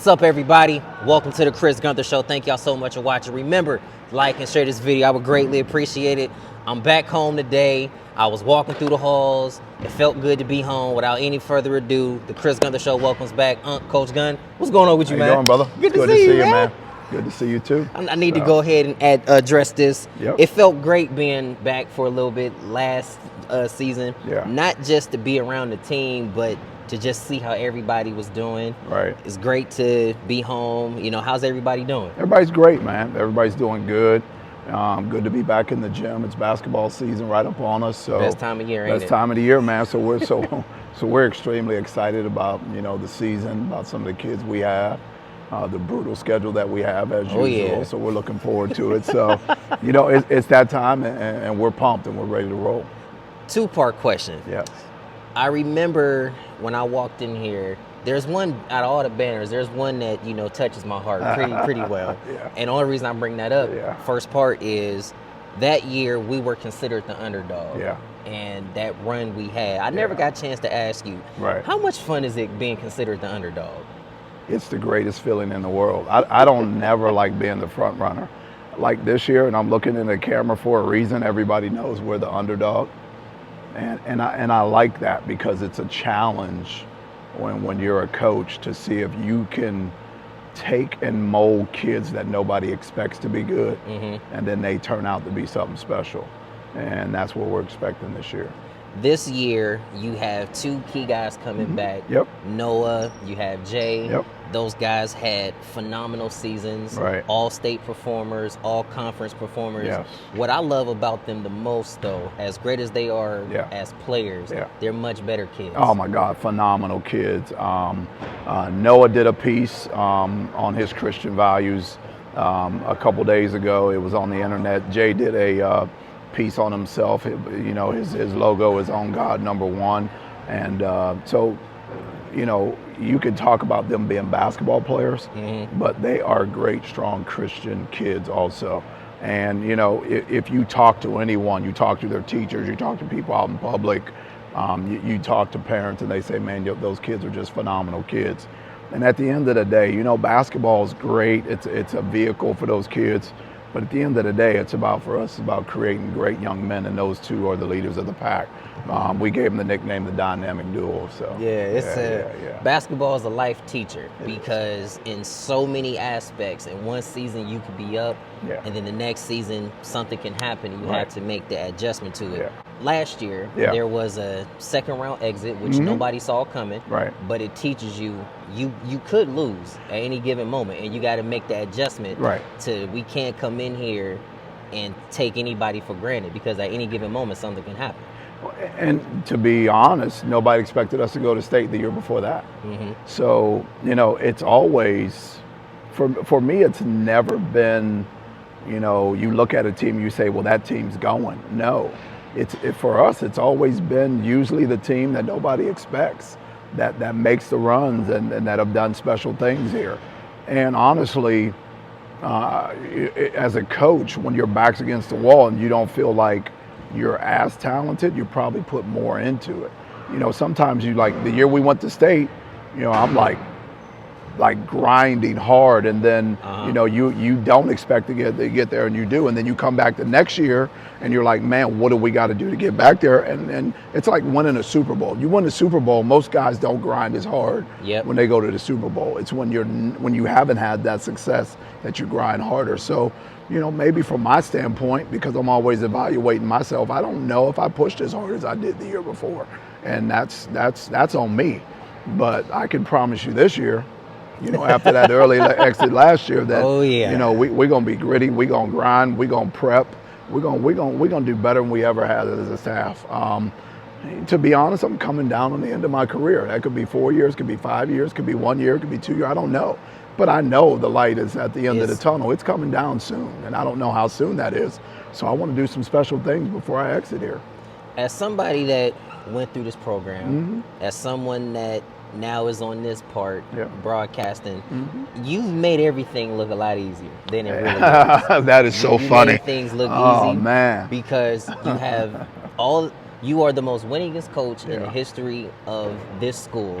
What's up, everybody? Welcome to the Chris Gunther Show. Thank y'all so much for watching. Remember, like and share this video. I would greatly appreciate it. I'm back home today. I was walking through the halls. It felt good to be home. Without any further ado, the Chris Gunther Show welcomes back Coach Gunn. What's going on with you, man? How you doing, brother? Good to see you, man. Good to see you, too. I need to go ahead and address this. Yep. It felt great being back for a little bit last season. Yeah. Not just to be around the team, but to just see how everybody was doing. Right. It's great to be home. You know, how's everybody doing? Everybody's great, man. Everybody's doing good. Good to be back in the gym. It's basketball season right up on us. So best time of year, ain't it? Best time of the year, man. So we're so we're extremely excited about the season, about some of the kids we have. The brutal schedule that we have as usual, yeah. So we're looking forward to it. So, it's that time, and we're pumped and we're ready to roll. Two-part question. Yes. I remember when I walked in here, there's one out of all the banners, there's one that touches my heart pretty well. Yeah. And the only reason I bring that up, first part is that year we were considered the underdog. Yeah. And that run we had, I never got a chance to ask you, right, how much fun is it being considered the underdog? It's the greatest feeling in the world. I don't never like being the front runner. Like this year, and I'm looking in the camera for a reason. Everybody knows we're the underdog. And I like that because it's a challenge when you're a coach to see if you can take and mold kids that nobody expects to be good, and then they turn out to be something special. And that's what we're expecting this year. This year, you have two key guys coming back. Yep. Noah, you have Jay. Yep. Those guys had phenomenal seasons. Right. All-state performers, all-conference performers. Yes. What I love about them the most, though, as great as they are as players, they're much better kids. Oh, my God, phenomenal kids. Noah did a piece on his Christian values a couple days ago. It was on the internet. Jay did a piece on himself. His logo is on God #1, and so you can talk about them being basketball players, but they are great, strong Christian kids also. And if you talk to anyone, you talk to their teachers, you talk to people out in public, you talk to parents, and they say, man, those kids are just phenomenal kids. And at the end of the day, basketball is great. It's a vehicle for those kids. But at the end of the day, it's about creating great young men, and those two are the leaders of the pack. We gave them the nickname the Dynamic Duo. So basketball is a life teacher because in so many aspects, in one season you could be up, and then the next season something can happen, and you have to make the adjustment to it. Yeah. Last year, there was a second round exit, which nobody saw coming. Right. But it teaches you could lose at any given moment, and you got to make that adjustment. Right. We can't come in here and take anybody for granted because at any given moment something can happen. And to be honest, nobody expected us to go to state the year before that. So it's always for me. It's never been. You look at a team, you say, well, that team's going. No. For us, it's always been usually the team that nobody expects that makes the runs and that have done special things here. And honestly, as a coach, when your back's against the wall and you don't feel like you're as talented, you probably put more into it. Sometimes the year we went to state, I'm like grinding hard, and then you don't expect to get there, and you do, and then you come back the next year and you're like, man, what do we got to do to get back there? And it's like winning a Super Bowl. You win the Super Bowl, most guys don't grind as hard when they go to the Super Bowl. It's when you haven't had that success that you grind harder. So maybe from my standpoint, because I'm always evaluating myself, I don't know if I pushed as hard as I did the year before, and that's on me. But I can promise you this year, after that early exit last year, that we're gonna be gritty, we're gonna grind, we're gonna prep, we're gonna do better than we ever had as a staff. To be honest, I'm coming down on the end of my career. That could be 4 years, could be 5 years, could be 1 year, could be 2 years. I don't know, but I know the light is at the end of the tunnel. It's coming down soon, and I don't know how soon that is. So I want to do some special things before I exit here. As somebody that went through this program, as someone that now is on this part, broadcasting, you've made everything look a lot easier than it really is. That is so funny. Made things look easy. Oh, man. Because you are the most winningest coach in the history of this school.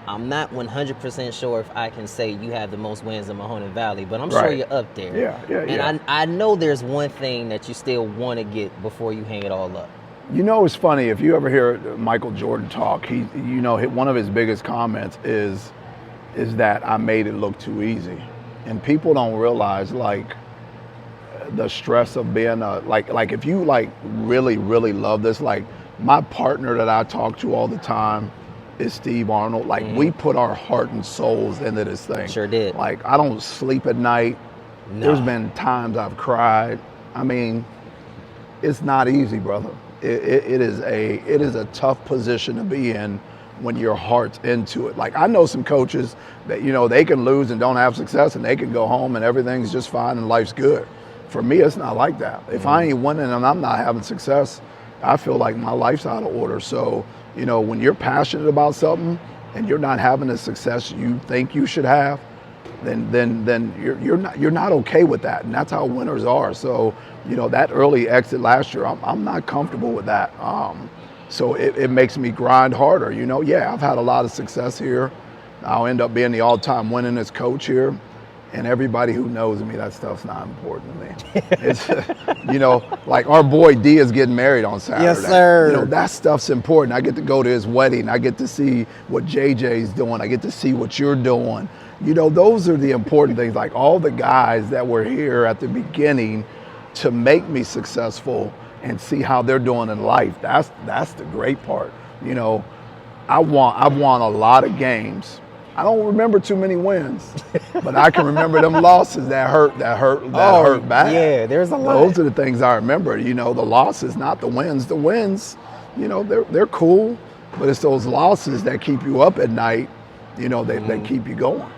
I'm not 100% sure if I can say you have the most wins in Mahoning Valley, but I'm sure you're up there. Yeah. And I know there's one thing that you still want to get before you hang it all up. You know, it's funny, if you ever hear Michael Jordan talk, one of his biggest comments is that I made it look too easy. And people don't realize, like, the stress of being like if you like really, really love this, like my partner that I talk to all the time is Steve Arnold. Like we put our heart and souls into this thing. Sure did. Like I don't sleep at night. No. There's been times I've cried. I mean, it's not easy, brother. It is a tough position to be in when your heart's into it. Like I know some coaches that, they can lose and don't have success and they can go home and everything's just fine and life's good. For me, it's not like that. If I ain't winning and I'm not having success, I feel like my life's out of order. So, when you're passionate about something and you're not having the success you think you should have, then you're not okay with that. And that's how winners are. So, that early exit last year, I'm not comfortable with that. So it makes me grind harder. I've had a lot of success here. I'll end up being the all-time winningest coach here. And everybody who knows me, that stuff's not important to me. It's, like our boy D is getting married on Saturday. Yes, sir. That stuff's important. I get to go to his wedding. I get to see what JJ's doing. I get to see what you're doing. Those are the important things. Like all the guys that were here at the beginning to make me successful and see how they're doing in life. That's the great part. I've won a lot of games. I don't remember too many wins, but I can remember them losses that hurt bad. Yeah, there's a lot. Those are the things I remember. The losses, not the wins. The wins, they're cool, but it's those losses that keep you up at night. They keep you going.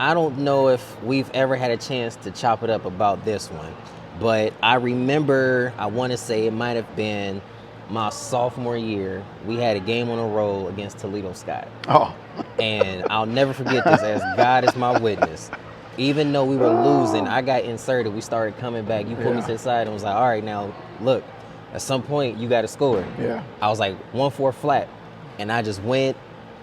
I don't know if we've ever had a chance to chop it up about this one, but I remember, I want to say it might have been my sophomore year, we had a game on the road against Toledo Sky. Oh. And I'll never forget this, as God is my witness. Even though we were losing, I got inserted. We started coming back. You pulled me to the side and was like, all right, now, look, at some point, you got to score. Yeah. I was like 1-4 flat. And I just went.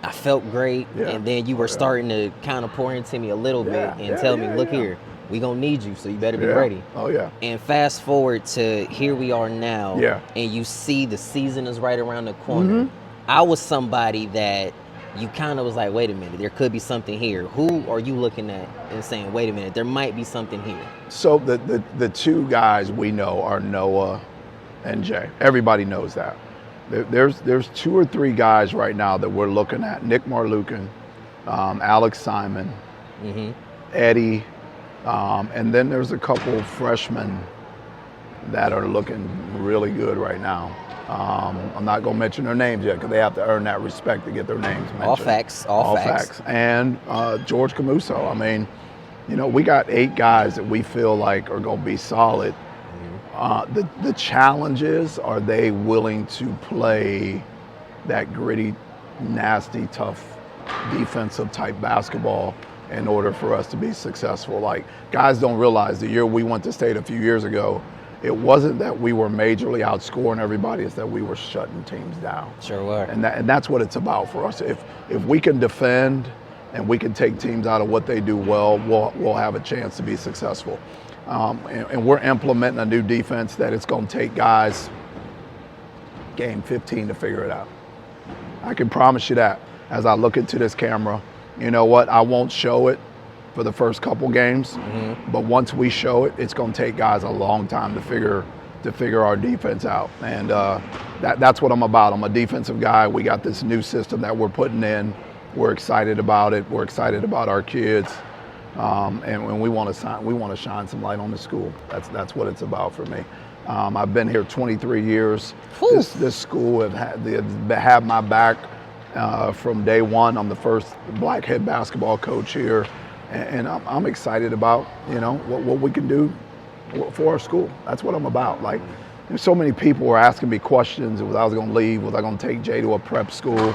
I felt great. Yeah. And then you were starting to kind of pour into me a little bit and tell me, look here, we going to need you, so you better be ready. Oh, yeah. And fast forward to here we are now. Yeah. And you see the season is right around the corner. I was somebody that you kind of was like, wait a minute, there could be something here. Who are you looking at and saying, wait a minute, there might be something here? So the two guys we know are Noah and Jay. Everybody knows that. There's 2 or 3 guys right now that we're looking at. Nick Marlukin, Alex Simon, Eddie, and then there's a couple of freshmen that are looking really good right now. I'm not going to mention their names yet because they have to earn that respect to get their names mentioned. All facts. And George Camuso. I mean, we got 8 guys that we feel like are going to be solid. The challenge is, are they willing to play that gritty, nasty, tough, defensive type basketball in order for us to be successful? Like, guys don't realize the year we went to state a few years ago, it wasn't that we were majorly outscoring everybody, it's that we were shutting teams down. Sure were. And that's what it's about for us. If we can defend and we can take teams out of what they do well, we'll have a chance to be successful. And we're implementing a new defense that it's going to take guys game 15 to figure it out. I can promise you that. As I look into this camera, you know what? I won't show it for the first couple games, but once we show it, it's going to take guys a long time to figure our defense out. And that's what I'm about. I'm a defensive guy. We got this new system that we're putting in. We're excited about it. We're excited about our kids. And we want to shine some light on the school. That's what it's about for me. I've been here 23 years. This school have my back from day one. I'm the first black head basketball coach here, and I'm excited about what we can do for our school. That's what I'm about. Like, there's so many people were asking me questions. Was I going to leave? Was I going to take Jay to a prep school?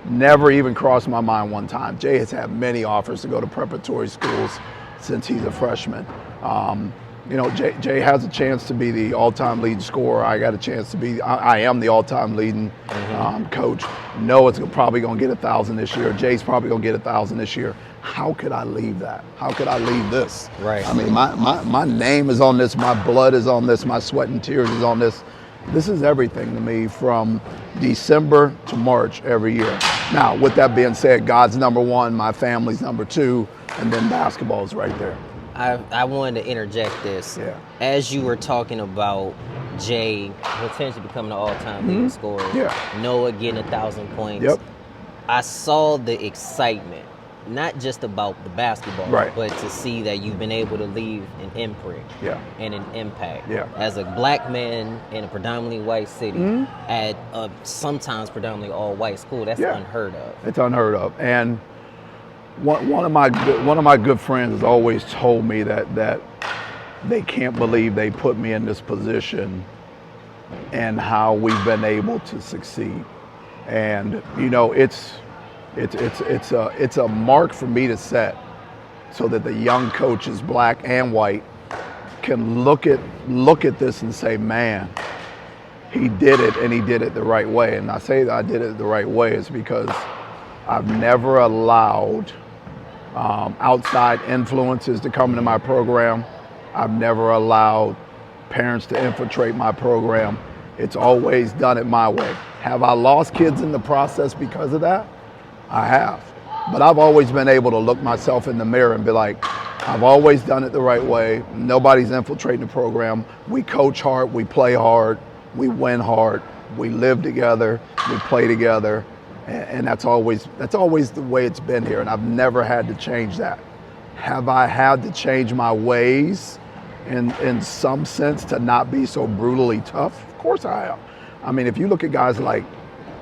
Never even crossed my mind one time. Jay has had many offers to go to preparatory schools since he's a freshman. you know, Jay has a chance to be the all-time leading scorer. I got a chance to be. I am the all-time leading coach. Noah's probably going to get 1,000 this year. Jay's probably going to get 1,000 this year. How could I leave that? How could I leave this? Right. I mean, my name is on this. My blood is on this. My sweat and tears is on this. This is everything to me from December to March every year. Now, with that being said, God's number one, my family's number two, and then basketball is right there. I wanted to interject this. Yeah. As you were talking about Jay potentially becoming an all-time leading scorer, Noah getting 1,000 points, I saw the excitement, not just about the basketball, but to see that you've been able to leave an imprint and an impact. As a black man in a predominantly white city at a sometimes predominantly all-white school, that's unheard of. It's unheard of. And one of my good friends has always told me that they can't believe they put me in this position and how we've been able to succeed. And you know, it's a mark for me to set so that the young coaches, black and white, can look at this and say, man, he did it, and he did it the right way. And I say that I did it the right way is because I've never allowed outside influences to come into my program. I've never allowed parents to infiltrate my program. It's always done it my way. Have I lost kids in the process because of that? I have. But I've always been able to look myself in the mirror and be like, I've always done it the right way. Nobody's infiltrating the program. We coach hard, we play hard, we win hard, we live together, we play together. And that's always the way it's been here, and I've never had to change that. Have I had to change my ways in some sense to not be so brutally tough? Of course I have. I mean, if you look at guys like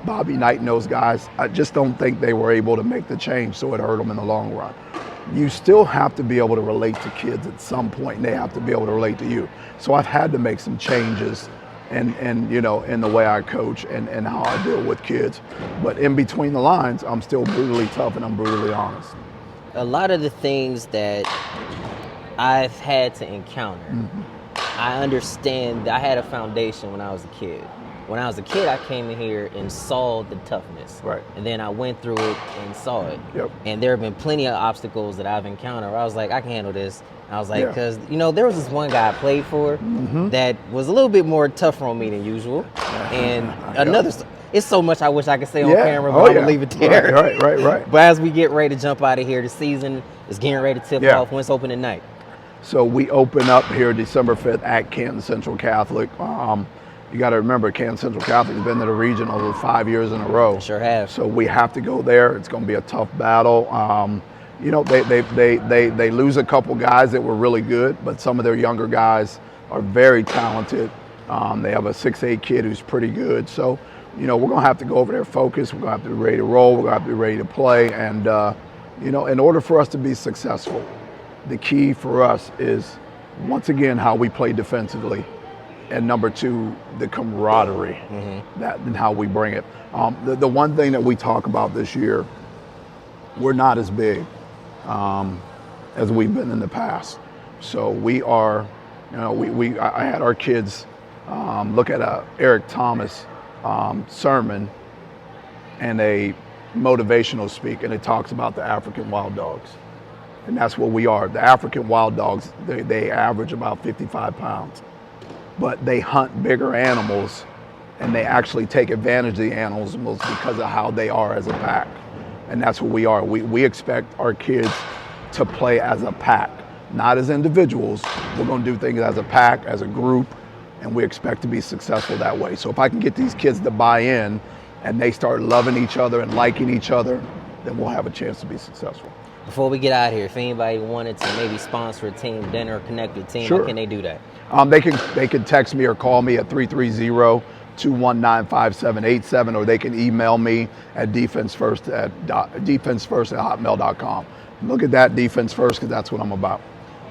Bobby Knight and those guys, I just don't think they were able to make the change, so it hurt them in the long run. You still have to be able to relate to kids at some point, and they have to be able to relate to you. So I've had to make some changes and you know, in the way I coach and how I deal with kids. But in between the lines, I'm still brutally tough and I'm brutally honest. A lot of the things that I've had to encounter, I understand that I had a foundation when I was a kid. When I was a kid, I came in here and saw the toughness. And then I went through it and saw it. And there have been plenty of obstacles that I've encountered where I was like, I can handle this. I was like, because, you know, there was this one guy I played for that was a little bit more tougher on me than usual. And it's so much I wish I could say on camera, but I'm going to leave it there. Right. But as we get ready to jump out of here, the season is getting ready to tip off. When's opening night? So we open up here December 5th at Canton Central Catholic. You got to remember, Canton Central Catholic has been to the region over 5 years in a row. Sure have. So we have to go there. It's going to be a tough battle. You know, they lose a couple guys that were really good, but some of their younger guys are very talented. They have a 6'8" kid who's pretty good. So, you know, we're going to have to go over there focused. We're going to have to be ready to roll. We're going to have to be ready to play. And, you know, in order for us to be successful, the key for us is, once again, how we play defensively. And number two, the camaraderie, that and how we bring it. The one thing that we talk about this year, we're not as big as we've been in the past. So we are, you know, I had our kids look at a Eric Thomas sermon and a motivational speak, and it talks about the African wild dogs. And that's what we are. The African wild dogs, they average about 55 pounds. But they hunt bigger animals, and they actually take advantage of the animals because of how they are as a pack. And that's what we are. We expect our kids to play as a pack, not as individuals. We're going to do things as a pack, as a group, and we expect to be successful that way. So if I can get these kids to buy in and they start loving each other and liking each other, then we'll have a chance to be successful. Before we get out of here, if anybody wanted to maybe sponsor a team dinner or connect with a team, how can they do that? They can text me or call me at 330-219-5787, or they can email me at defensefirst@hotmail.com. Look at that, defense first, because that's what I'm about.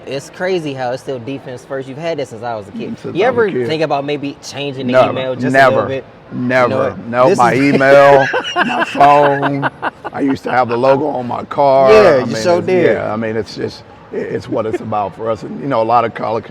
It's crazy how it's still defense first. You've had this since I was a kid. You ever think about maybe changing the email just a little bit? Never. No, my email, my phone. I used to have the logo on my car. Yeah, you sure did. Yeah, I mean, it's just, it's what it's about for us. And you know, a lot of college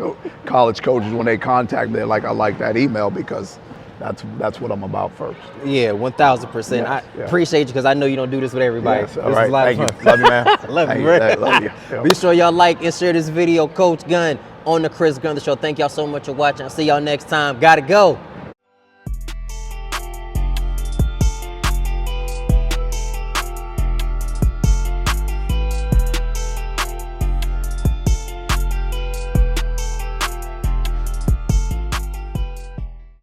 coaches, when they contact me, they're like, I like that email because that's what I'm about first. Yeah, 1,000%. Yes, I yeah. appreciate you because I know you don't do this with everybody. Yes, all This right. is a lot Thank of you. fun. Love you, man. Love you, Thank man. Love you. Yeah. Be sure y'all like and share this video. Coach Gunn on the Chris Gunther Show. Thank y'all so much for watching. I'll see y'all next time. Gotta go.